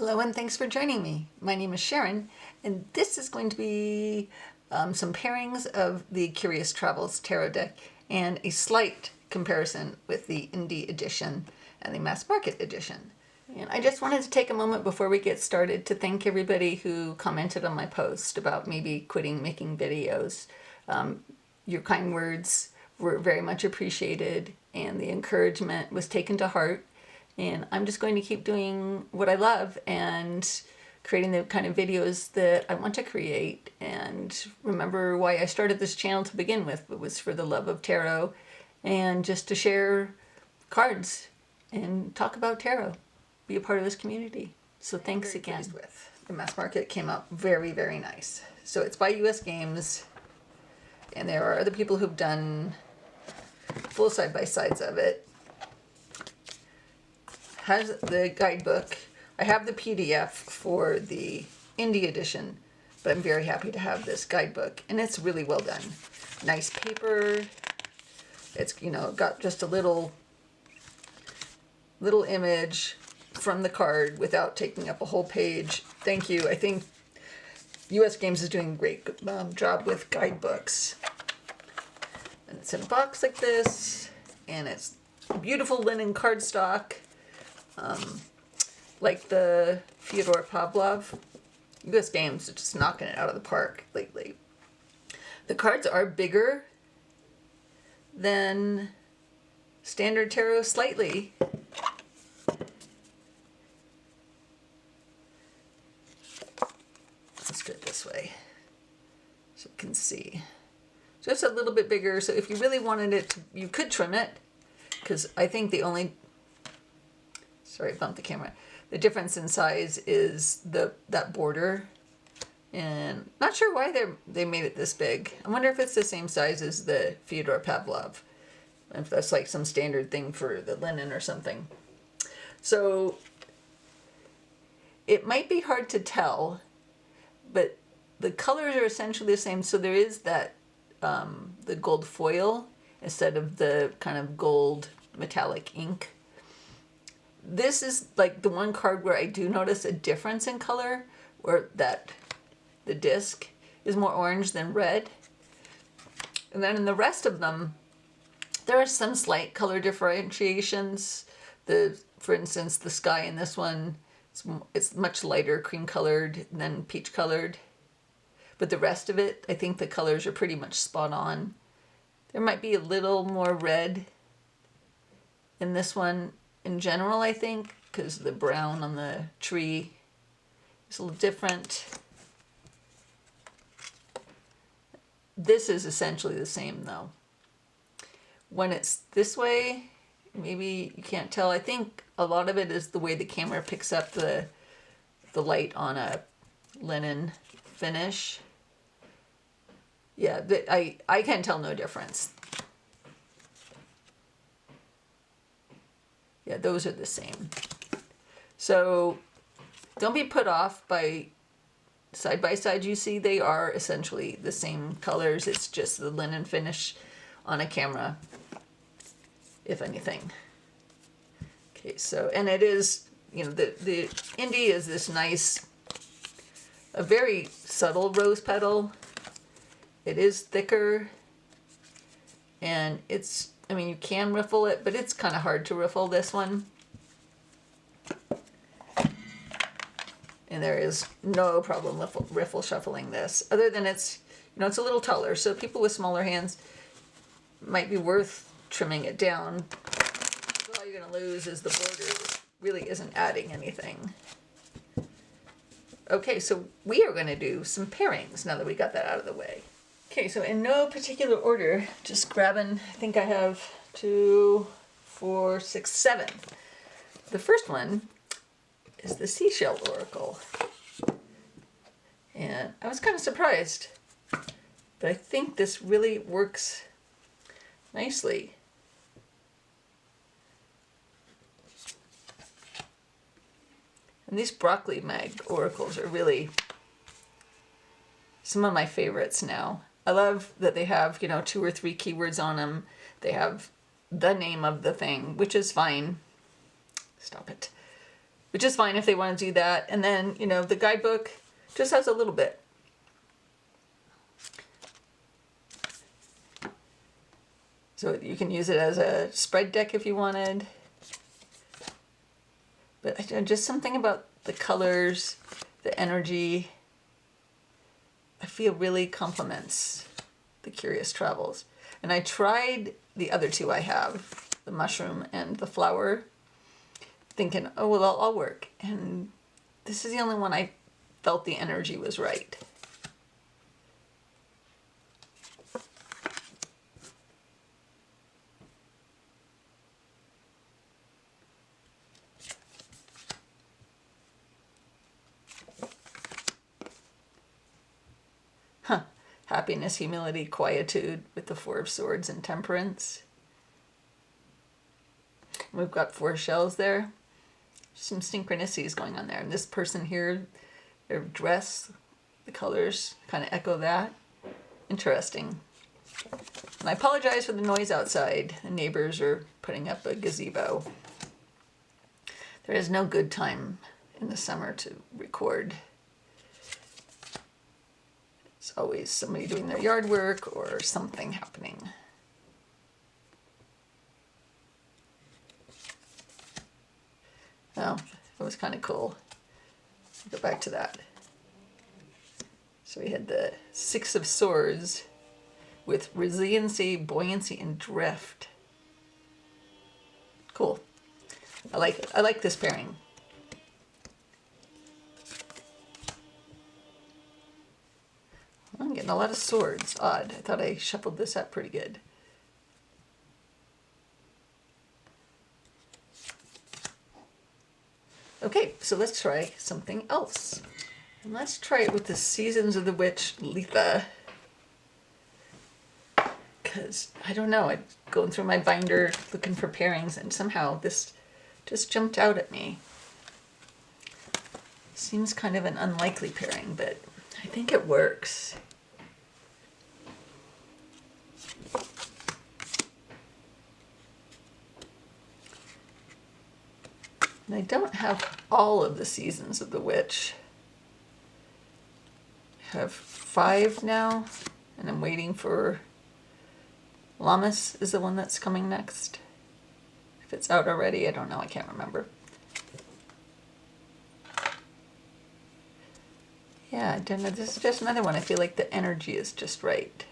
Hello and thanks for joining me. My name is Sharon and this is going to be some pairings of the Curious Travels Tarot deck and a slight comparison with the Indie edition and the Mass Market edition. And I just wanted to take a moment before we get started to thank everybody who commented on my post about maybe quitting making videos. Your kind words were very much appreciated and the encouragement was taken to heart. And I'm just going to keep doing what I love and creating the kind of videos that I want to create. And remember why I started this channel to begin with. It was for the love of tarot and just to share cards and talk about tarot. Be a part of this community. So thanks again. With the Mass Market came out very, very nice. So it's by US Games. And there are other people who've done full side-by-sides of it. Has the guidebook. I have the PDF for the Indie edition, but I'm very happy to have this guidebook, and it's really well done. Nice paper. It's, you know, got just a little image from the card without taking up a whole page. Thank you. I think US Games is doing a great job with guidebooks. And it's in a box like this, and it's beautiful linen cardstock. Like the Fyodor Pavlov. US Games are just knocking it out of the park lately. The cards are bigger than standard tarot slightly. Let's do it this way so you can see. Just a little bit bigger, so if you really wanted it to, you could trim it, because I think the only sorry, I bumped the camera. The difference in size is that border, and not sure why they made it this big. I wonder if it's the same size as the Fyodor Pavlov, if that's like some standard thing for the linen or something. So it might be hard to tell, but the colors are essentially the same. So there is that the gold foil instead of the kind of gold metallic ink. This is like the one card where I do notice a difference in color, where the disc is more orange than red. And then in the rest of them, there are some slight color differentiations. For instance, the sky in this one, it's much lighter cream colored than peach colored. But the rest of it, I think the colors are pretty much spot on. There might be a little more red in this one. In general, I think, because the brown on the tree is a little different. This is essentially the same, though. When it's this way, maybe you can't tell. I think a lot of it is the way the camera picks up the light on a linen finish. Yeah, I can tell no difference. Yeah, those are the same. So don't be put off by side you see. They are essentially the same colors. It's just the linen finish on a camera, if anything. Okay, so, and it is, you know, the Indie is this nice, a very subtle rose petal. It is thicker, and it's, I mean, you can riffle it, but it's kind of hard to riffle this one. And there is no problem riffle shuffling this, other than it's, you know, it's a little taller, so people with smaller hands might be worth trimming it down. So all you're going to lose is the border, which really isn't adding anything. Okay, so we are going to do some pairings now that we got that out of the way. Okay, so in no particular order, just grabbing, I think I have 2, 4, 6, 7. The first one is the Seashell Oracle. And I was kind of surprised, but I think this really works nicely. And these Broccoli Mag oracles are really some of my favorites now. I love that they have, you know, 2 or 3 keywords on them. They have the name of the thing, which is fine. Stop it. which is fine if they want to do that. And then, you know, the guidebook just has a little bit. So you can use it as a spread deck if you wanted. But just something about the colors, the energy, I feel really complements the Curious Travels. And I tried the other two I have, the mushroom and the flower, thinking, oh, well, they'll all work. And this is the only one I felt the energy was right. Huh. Happiness, humility, quietude with the Four of Swords and Temperance. We've got 4 shells there. Some synchronicities going on there. And this person here, their dress, the colors kind of echo that. Interesting. And I apologize for the noise outside. The neighbors are putting up a gazebo. There is no good time in the summer to record. It's always somebody doing their yard work or something happening. Oh, it was kind of cool. Go back to that. So we had the 6 of Swords with resiliency, buoyancy, and drift. Cool. I like it. I like this pairing. I'm getting a lot of swords. Odd. I thought I shuffled this up pretty good. Okay, so let's try something else. And let's try it with the Seasons of the Witch, Litha. Because, I don't know, I'm going through my binder looking for pairings, and somehow this just jumped out at me. Seems kind of an unlikely pairing, but I think it works. And I don't have all of the Seasons of the Witch. I have 5 now, and I'm waiting for Lammas is the one that's coming next. If it's out already, I don't know, I can't remember. Yeah, I don't know, this is just another one. I feel like the energy is just right.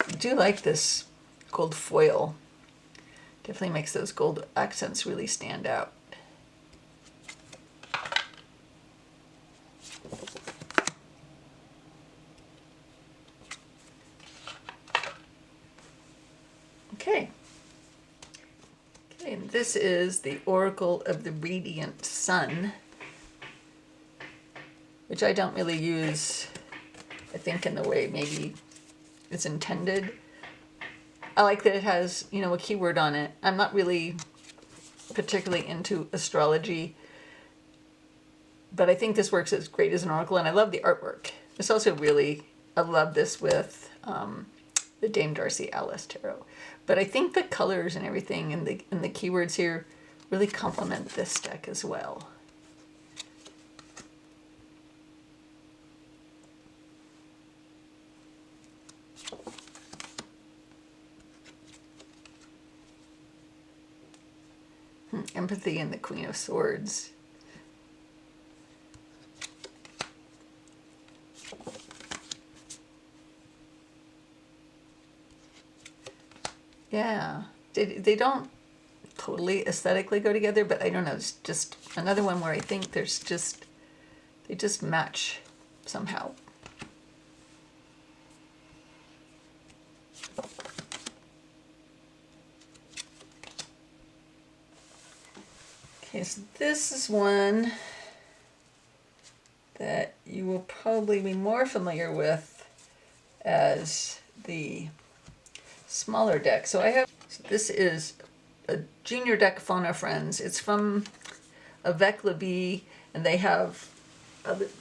I do like this gold foil. Definitely makes those gold accents really stand out. Okay. Okay, and this is the Oracle of the Radiant Sun, which I don't really use, I think, in the way maybe it's intended. I like that it has, you know, a keyword on it. I'm not really particularly into astrology, but I think this works as great as an oracle, and I love the artwork. It's also really, I love this with the Dame Darcy Alice Tarot. But I think the colors and everything and the keywords here really complement this deck as well. Empathy and the Queen of Swords. Yeah, they don't totally aesthetically go together, but I don't know, it's just another one where I think they just match somehow. Okay, so this is one that you will probably be more familiar with as the smaller deck. So this is a junior deck Fauna Friends. It's from Avec, and they have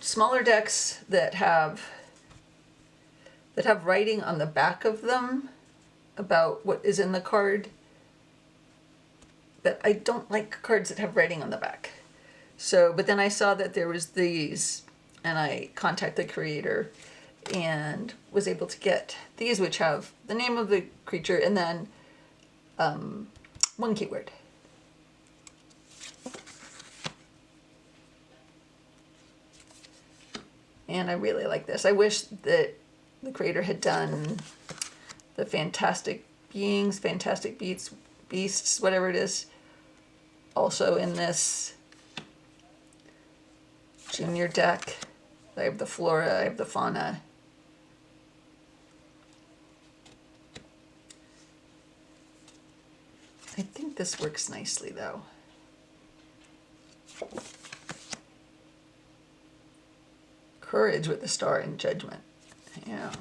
smaller decks that have writing on the back of them about what is in the card. But I don't like cards that have writing on the back. So, but then I saw that there was these, and I contacted the creator and was able to get these, which have the name of the creature and then one keyword. And I really like this. I wish that the creator had done the fantastic beings, fantastic beasts, whatever it is, also in this junior deck. I have the flora, I have the fauna. I think this works nicely though. Courage with the star in judgment. Yeah.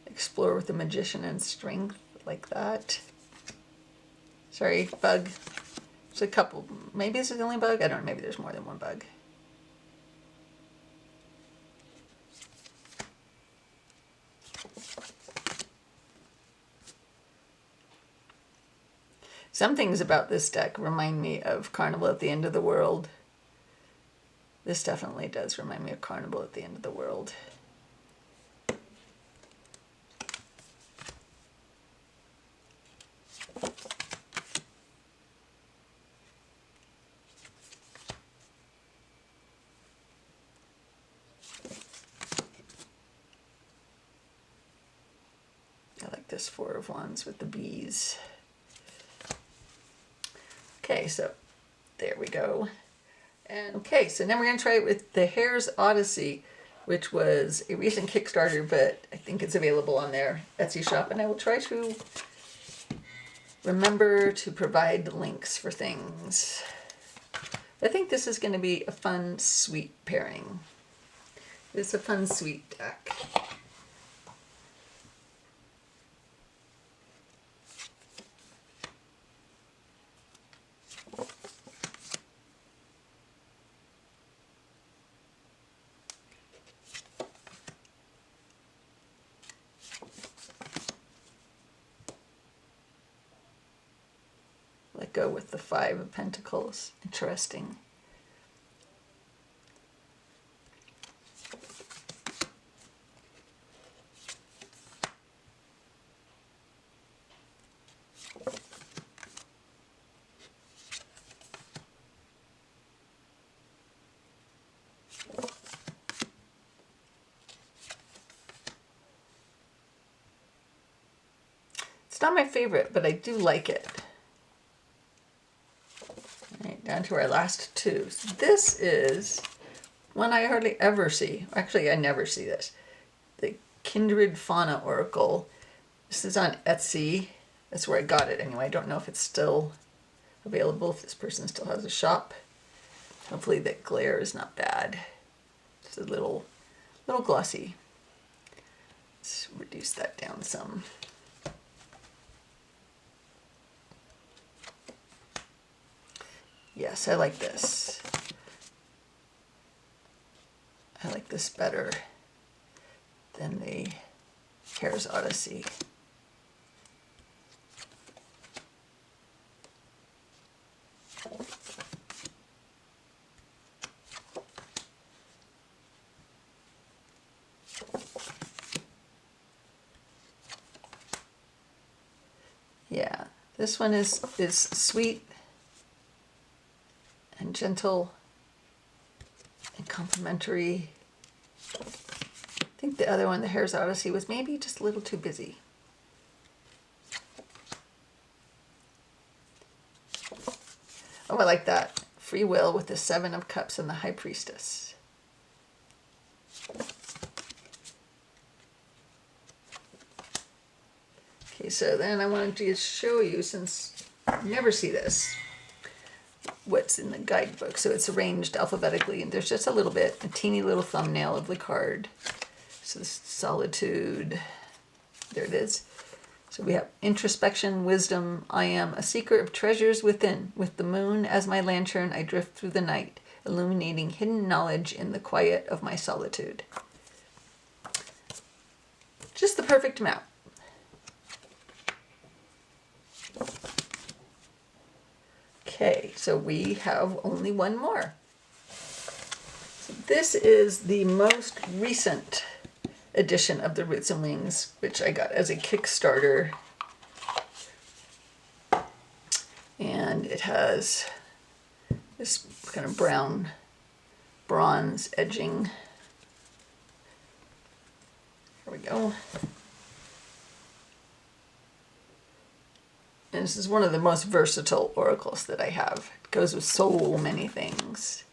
Explore with the magician and strength, like that. Sorry, bug. There's a couple. Maybe this is the only bug? I don't know. Maybe there's more than one bug. Some things about this deck remind me of Carnival at the End of the World. This definitely does remind me of Carnival at the End of the World. I like this Four of Wands with the bees. Okay, so there we go. And okay, so now we're going to try it with the Hare's Odyssey, which was a recent Kickstarter, but I think it's available on their Etsy shop, and I will try to remember to provide links for things. I think this is going to be a fun, sweet pairing. It's a fun, sweet deck. Let go with the Five of Pentacles. Interesting. It's not my favorite, but I do like it. Right, down to our last two. So this is one I hardly ever see. Actually, I never see this. The Kindred Fauna Oracle. This is on Etsy. That's where I got it anyway. I don't know if it's still available, if this person still has a shop. Hopefully that glare is not bad. Just a little glossy. Let's reduce that down some. Yes, I like this. I like this better than the Hare's Odyssey. Yeah, this one is sweet and gentle and complimentary. I think the other one, the Hare's Odyssey, was maybe just a little too busy. Oh, I like that. Free will with the Seven of Cups and the High Priestess. Okay, so then I wanted to show you, since you never see this, what's in the guidebook. So it's arranged alphabetically, and there's just a little bit, a teeny little thumbnail of the card. So this solitude, there it is. So we have introspection, wisdom, I am a seeker of treasures within. With the moon as my lantern, I drift through the night, illuminating hidden knowledge in the quiet of my solitude. Just the perfect amount. Okay, so we have only one more. So this is the most recent edition of the Roots and Wings, which I got as a Kickstarter. And it has this kind of brown bronze edging. Here we go. And this is one of the most versatile oracles that I have. It goes with so many things.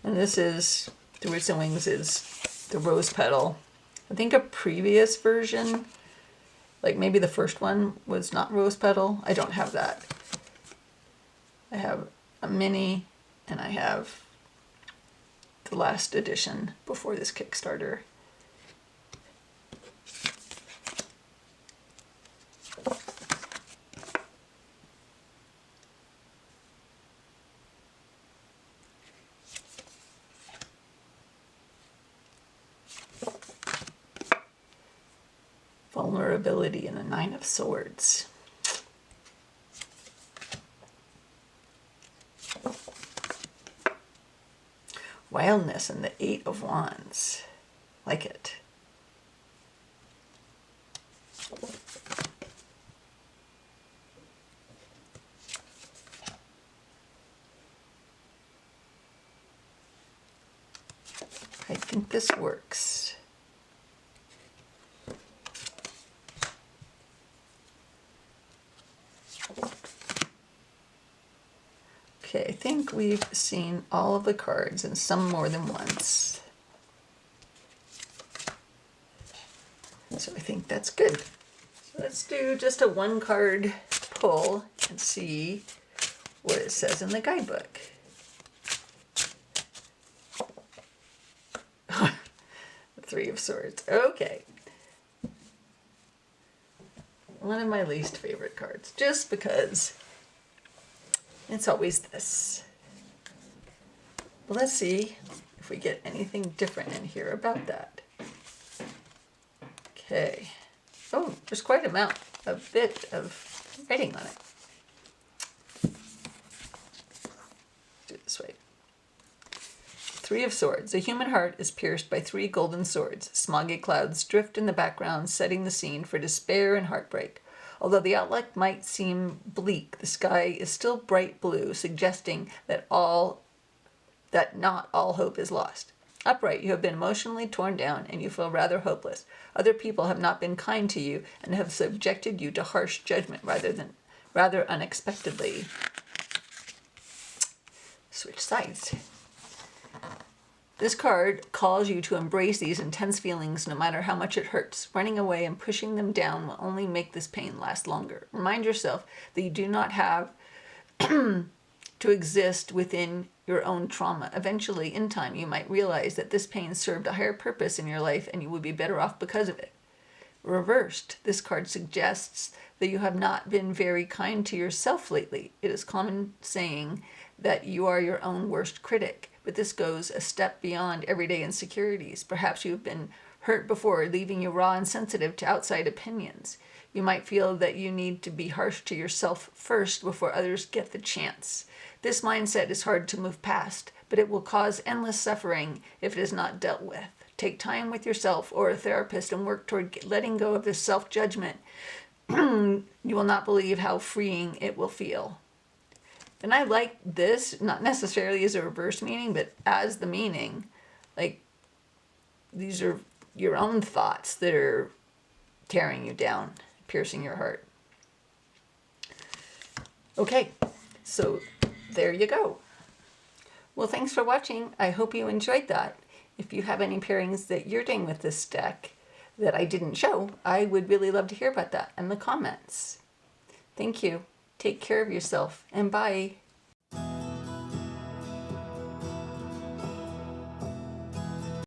And this is, the Roots and Wings is the rose petal. I think a previous version, like maybe the first one, was not rose petal. I don't have that. I have a mini, and I have the last edition before this Kickstarter. Vulnerability and the Nine of Swords. Wildness and the Eight of Wands. Like it. I think this works. Okay, I think we've seen all of the cards, and some more than once. So I think that's good. So let's do just a one card pull and see what it says in the guidebook. The Three of Swords. Okay. One of my least favorite cards, just because it's always this. Well, let's see if we get anything different in here about that. Okay. Oh, there's quite a bit of writing on it. Let's do it this way. Three of Swords. The human heart is pierced by three golden swords. Smoggy clouds drift in the background, setting the scene for despair and heartbreak. Although the outlook might seem bleak, the sky is still bright blue, suggesting that not all hope is lost. Upright, you have been emotionally torn down and you feel rather hopeless. Other people have not been kind to you and have subjected you to harsh judgment rather unexpectedly. Switch sides. This card calls you to embrace these intense feelings no matter how much it hurts. Running away and pushing them down will only make this pain last longer. Remind yourself that you do not have to exist within your own trauma. Eventually, in time, you might realize that this pain served a higher purpose in your life and you would be better off because of it. Reversed, this card suggests that you have not been very kind to yourself lately. It is common saying that you are your own worst critic. But this goes a step beyond everyday insecurities. Perhaps you've been hurt before, leaving you raw and sensitive to outside opinions. You might feel that you need to be harsh to yourself first before others get the chance. This mindset is hard to move past, but it will cause endless suffering if it is not dealt with. Take time with yourself or a therapist and work toward letting go of this self-judgment. You will not believe how freeing it will feel. And I like this, not necessarily as a reverse meaning, but as the meaning. Like, these are your own thoughts that are tearing you down, piercing your heart. Okay, so there you go. Well, thanks for watching. I hope you enjoyed that. If you have any pairings that you're doing with this deck that I didn't show, I would really love to hear about that in the comments. Thank you. Take care of yourself, and bye.